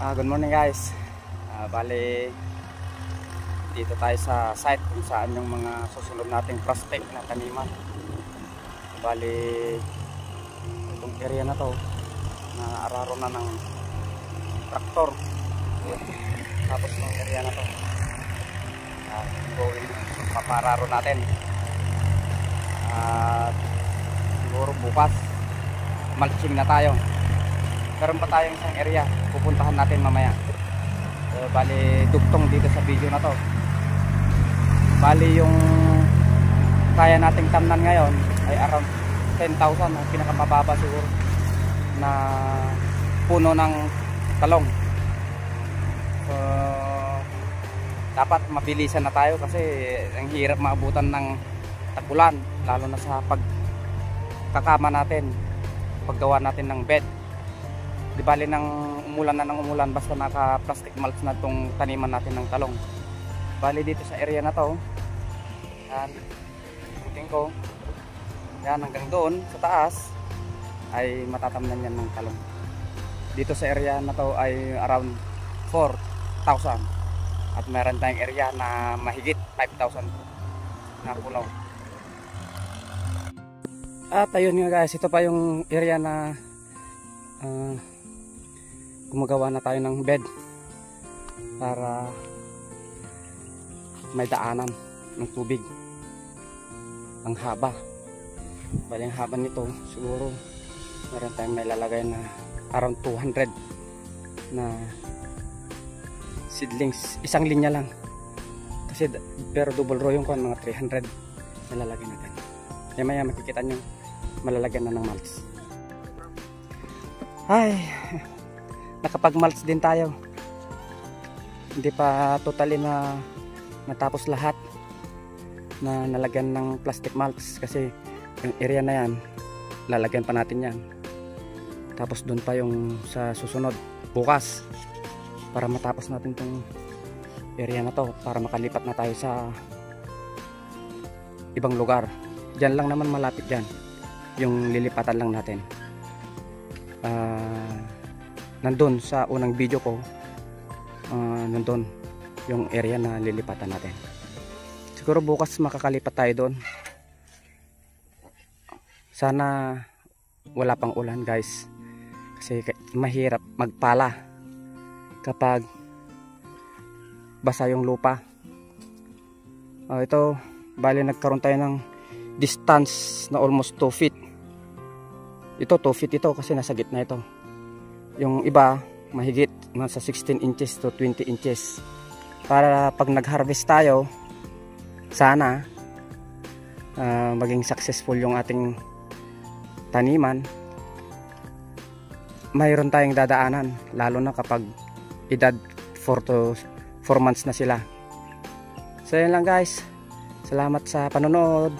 Good morning guys. Bali dito tayo sa site kung saan yung mga susunod nating prospect na taniman. Bali itong area na to na araro na ng traktor. Tapos yung area na to going papararo natin. Siguro bukas mulching na tayo. Meron pa tayong isang area pupuntahan natin mamaya. Bali dugtong dito sa video na to. Bali yung kaya nating tamnan ngayon ay around 10,000 ang pinakamababa siguro na puno ng talong. So dapat mabilisan na tayo kasi ang hirap maabutan ng tag-ulan, lalo na sa pagkakama natin, paggawa natin ng bed. Di bali nang umulan na ng umulan basta naka plastic mulch na itong taniman natin ng talong. Bali dito sa area na to, yan, ikutin ko, yan hanggang doon sa taas ay matatamnan yan ng talong. Dito sa area na to ay around 4,000 at meron tayong area na mahigit 5,000 na puno. At ayun nga guys, ito pa yung area na gumagawa na tayo ng bed para may daanan ng tubig. Ang haba, bali ang haba nito siguro meron tayong may lalagay na around 200 na seedlings, isang linya lang kasi, pero double row yung mga 300 na lalagay natin. Kaya maya makikita nyo malalagyan na ng mulch. Ay, nakapag-mulch din tayo. Hindi pa totally na natapos lahat na nalagyan ng plastic mulch kasi yung area na yan lalagyan pa natin yan. Tapos doon pa yung sa susunod bukas para matapos natin tong area na to para makalipat na tayo sa ibang lugar. Diyan lang naman malapit dyan yung lilipatan lang natin. Nandun sa unang video ko, nandun yung area na lilipatan natin. Siguro bukas makakalipat tayo doon. Sana wala pang ulan guys, kasi mahirap magpala kapag basa yung lupa. Ito bali nagkaroon tayo ng distance na almost 2 feet. Ito 2 feet ito kasi nasa gitna ito. Yung iba mahigit nasa 16 inches to 20 inches para pag nag-harvest tayo sana maging successful yung ating taniman. Mayroon tayong dadaanan lalo na kapag edad 4 to 4 months na sila. So yun lang guys, salamat sa panonood.